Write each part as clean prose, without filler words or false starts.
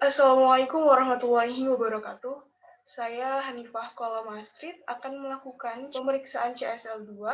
Assalamualaikum warahmatullahi wabarakatuh. Saya Hanifah Kolam Astrid akan melakukan pemeriksaan CSL2,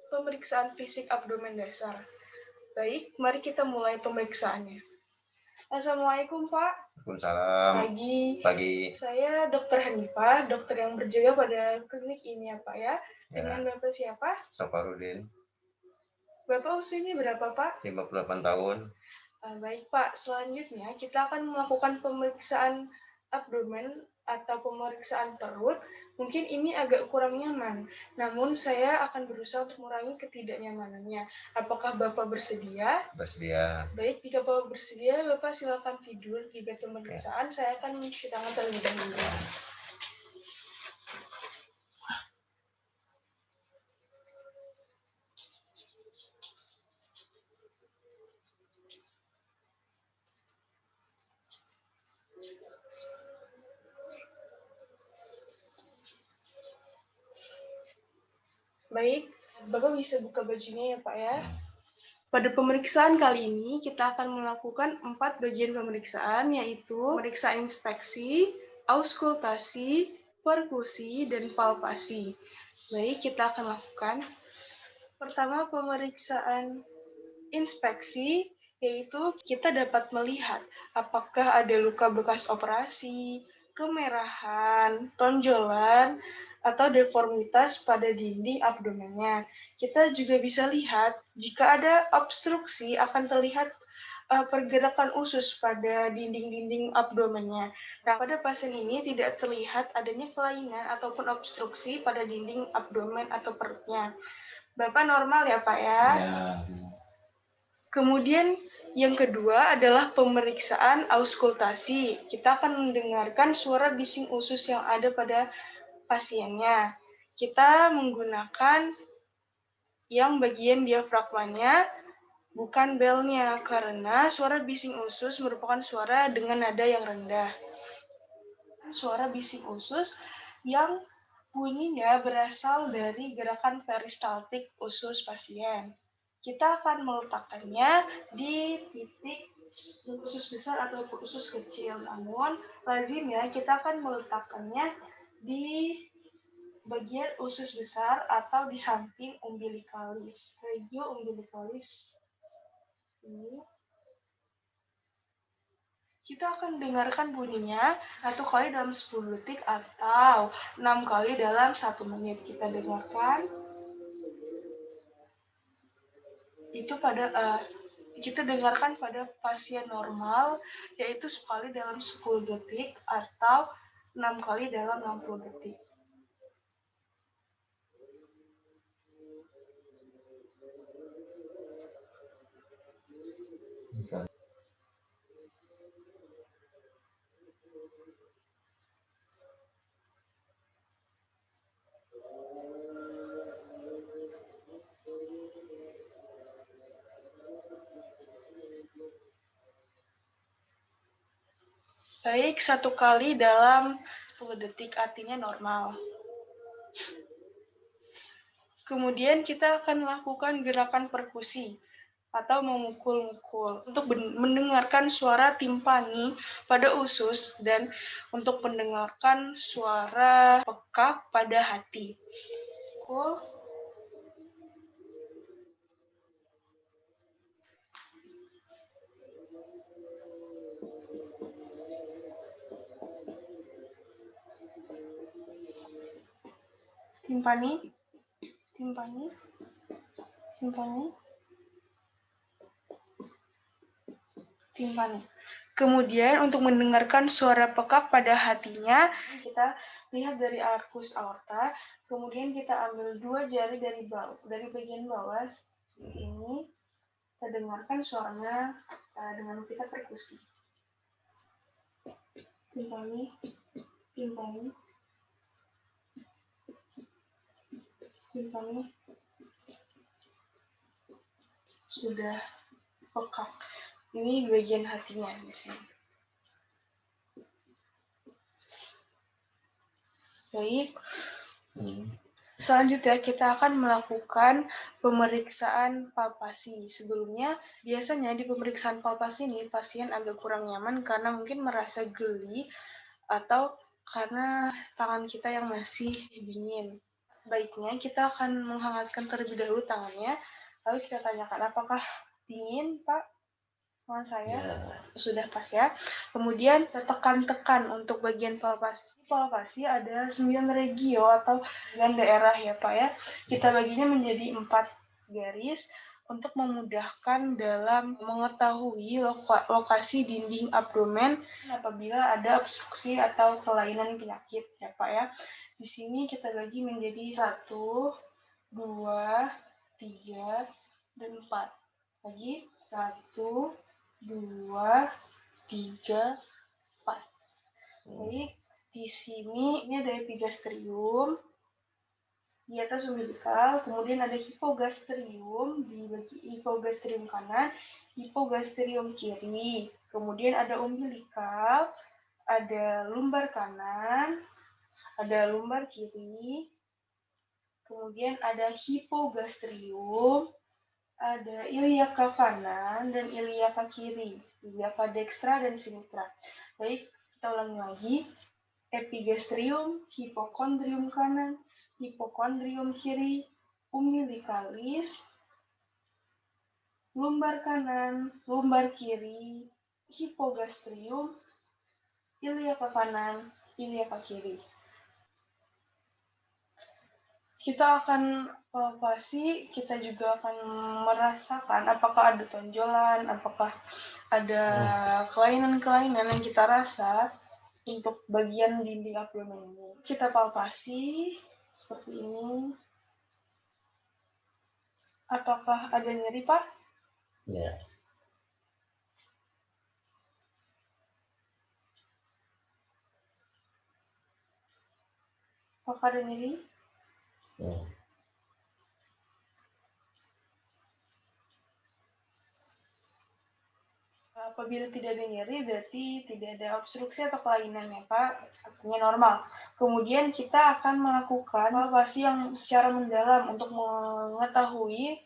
pemeriksaan fisik abdomen dasar. Baik, mari kita mulai pemeriksaannya. Assalamualaikum, Pak. Waalaikumsalam. Pagi. Saya Dr. Hanifah, dokter yang berjaga pada klinik ini ya, Pak ya. Dengan Bapak siapa? Safarudin. Bapak usianya berapa, Pak? 58 tahun. Baik, Pak. Selanjutnya kita akan melakukan pemeriksaan abdomen atau pemeriksaan perut. Mungkin ini agak kurang nyaman, namun saya akan berusaha untuk mengurangi ketidaknyamanannya. Apakah Bapak bersedia? Bersedia. Baik, jika Bapak bersedia, Bapak silakan tidur di bed pemeriksaan. Saya akan mencuci tangan terlebih dahulu. Baik, Bapak bisa buka bajunya ya Pak ya. Pada pemeriksaan kali ini kita akan melakukan 4 bagian pemeriksaan, yaitu pemeriksaan inspeksi, auskultasi, perkusi, dan palpasi. Baik, kita akan lakukan. Pertama, pemeriksaan inspeksi, yaitu kita dapat melihat apakah ada luka bekas operasi, kemerahan, tonjolan, atau deformitas pada dinding abdomennya. Kita juga bisa lihat jika ada obstruksi akan terlihat pergerakan usus pada dinding-dinding abdomennya. Nah, pada pasien ini tidak terlihat adanya kelainan ataupun obstruksi pada dinding abdomen atau perutnya. Bapak normal ya Pak ya? Ya. Kemudian yang kedua adalah pemeriksaan auskultasi. Kita akan mendengarkan suara bising usus yang ada pada pasiennya. Kita menggunakan yang bagian diafragmanya, bukan belnya, karena suara bising usus merupakan suara dengan nada yang rendah. Suara bising usus yang bunyinya berasal dari gerakan peristaltik usus pasien. Kita akan meletakkannya di titik usus besar atau usus kecil. Namun, lazimnya kita akan meletakkannya di bagian usus besar atau di samping umbilikalis, regio umbilikalis. Ini. Kita akan dengarkan bunyinya 1 kali dalam 10 detik atau 6 kali dalam 1 menit. Kita dengarkan. Kita dengarkan pada pasien normal, yaitu sekali dalam 10 detik atau 6 kali dalam 60 detik. Baik, 1 kali dalam 10 detik artinya normal. Kemudian kita akan lakukan gerakan perkusi atau memukul-mukul untuk mendengarkan suara timpani pada usus dan untuk mendengarkan suara pekak pada hati. Pukul. Timpani. Timpani. Timpani. Timpani. Kemudian untuk mendengarkan suara pekak pada hatinya, kita lihat dari arkus aorta, kemudian kita ambil 2 jari dari bagian bawah ini, kita dengarkan suaranya dengan kita perkusi. Timpani, timpani, timpani. Sudah pekak. Ini bagian hatinya di sini. Baik. Selanjutnya kita akan melakukan pemeriksaan palpasi. Sebelumnya, biasanya di pemeriksaan palpasi ini pasien agak kurang nyaman karena mungkin merasa geli atau karena tangan kita yang masih dingin. Baiknya kita akan menghangatkan terlebih dahulu tangannya, lalu kita tanyakan apakah dingin, Pak? Tangan saya sudah pas ya. Kemudian tekan-tekan untuk bagian palpasi. Palpasi ada 9 regio atau 9 daerah ya Pak ya. Kita baginya menjadi 4 garis untuk memudahkan dalam mengetahui lokasi dinding abdomen apabila ada obstruksi atau kelainan penyakit ya Pak ya. Di sini kita bagi menjadi 1, 2, 3, dan 4. Lagi 1, 2, 3, 4. Jadi di sini ini ada epigastrium, di atas umbilikal, kemudian ada hipogastrium, di hipogastrium kanan, hipogastrium kiri, kemudian ada umbilikal, ada lumbar kanan, ada lumbar kiri, kemudian ada hipogastrium, ada iliaka kanan dan iliaka kiri, iliaka dekstra dan sinistra. Baik, kita ulangi lagi. Epigastrium, hipokondrium kanan, hipokondrium kiri, umbilikalis, lumbar kanan, lumbar kiri, hipogastrium, iliaka kanan, iliaka kiri. Kita akan palpasi, kita juga akan merasakan apakah ada tonjolan, apakah ada kelainan-kelainan yang kita rasa untuk bagian dinding abdomen ini. Kita palpasi seperti ini. Apakah ada nyeri, Pak? Ya. Apakah ada nyeri? Ya. Apabila tidak ada nyeri, berarti tidak ada obstruksi atau kelainan ya Pak, artinya normal. Kemudian kita akan melakukan palpasi yang secara mendalam untuk mengetahui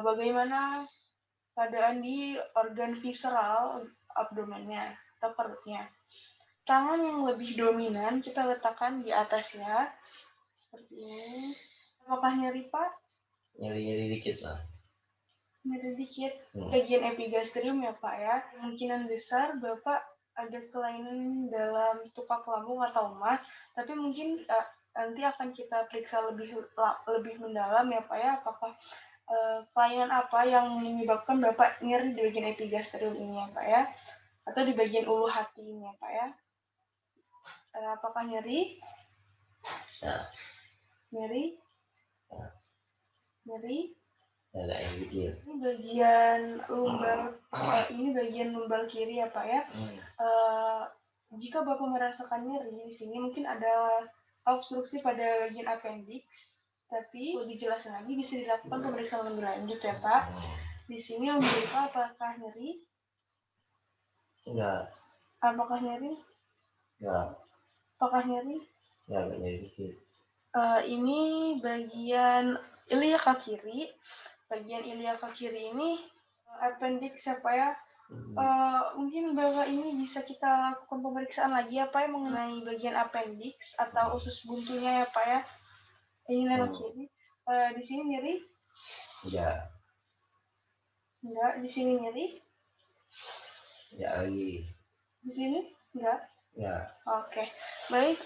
bagaimana keadaan di organ visceral abdomennya atau perutnya. Tangan yang lebih dominan kita letakkan di atasnya, seperti ini. Apakah nyeri Pak? Nyeri-nyeri dikit lah. Nyeri dikit. Bagian epigastrium ya Pak ya. Kemungkinan besar Bapak ada kelainan dalam tupak lambung atau emah, tapi mungkin nanti akan kita periksa lebih mendalam ya Pak ya, apakah kelainan apa yang menyebabkan Bapak nyeri di bagian epigastrium ini ya Pak ya, atau di bagian ulu hati ini ya Pak ya. Apakah nyeri? Ya. Nyeri? Ya. Nyeri? Agak dikit. Ini bagian lumbar kiri ya Pak ya. Jika Bapak merasakan nyeri di sini mungkin ada obstruksi pada bagian appendix, tapi lebih jelas lagi bisa dilakukan pemeriksaan lebih lanjut ya Pak. Di sini umbilikal apakah nyeri? Enggak. Apakah nyeri? Enggak. Apakah nyeri? Ya, agak nyeri dikit. Ini bagian iliaka kiri. Bagian iliaka kiri ini appendix ya Pak ya. Mungkin Bapak ini bisa kita lakukan pemeriksaan lagi ya Pak ya mengenai bagian appendix atau usus buntunya ya Pak ya. Ini iliaka kiri. Di sini nyeri? Enggak. Enggak. Di sini nyeri? Enggak lagi. Di sini? Enggak. Ya. Oke, baik.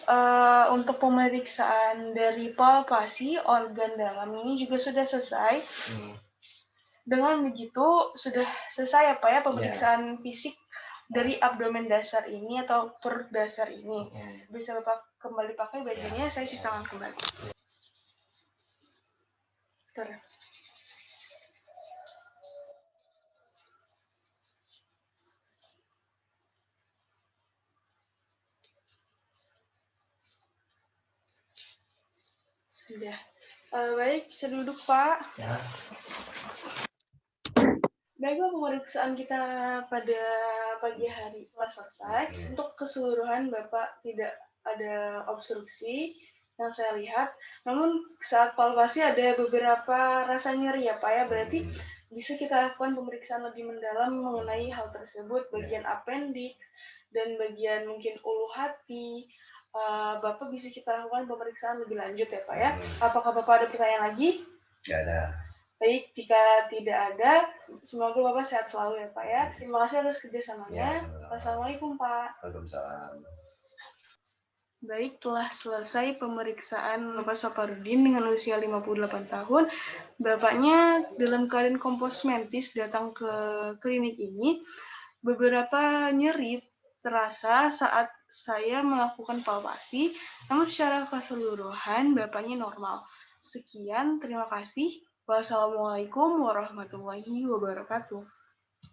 Untuk pemeriksaan dari palpasi organ dalam ini juga sudah selesai. Dengan begitu sudah selesai ya Pak ya pemeriksaan fisik dari abdomen dasar ini atau perut dasar ini. Bisa Bapak kembali pakai bajunya, saya cuci tangan kembali. Sudah. Baik, bisa duduk Pak. Ya. Baiklah, pemeriksaan kita pada pagi hari telah selesai. Untuk keseluruhan Bapak tidak ada obstruksi, yang saya lihat. Namun saat palpasi ada beberapa rasa nyeri ya Pak ya, berarti bisa kita lakukan pemeriksaan lebih mendalam mengenai hal tersebut, bagian appendix dan bagian mungkin ulu hati. Bapak bisa kita lakukan pemeriksaan lebih lanjut ya Pak ya. Apakah Bapak ada pertanyaan lagi? Tidak ada. Baik, jika tidak ada, semoga Bapak sehat selalu ya Pak ya. Terima kasih atas kerjasamanya. Wassalamualaikum Pak. Waalaikumsalam. Baik, telah selesai pemeriksaan Bapak Saparudin dengan usia 58 tahun. Bapaknya dalam keadaan kompos mentis datang ke klinik ini. Beberapa nyeri terasa saat saya melakukan palpasi, namun secara keseluruhan Bapaknya normal. Sekian, terima kasih. Wassalamualaikum warahmatullahi wabarakatuh.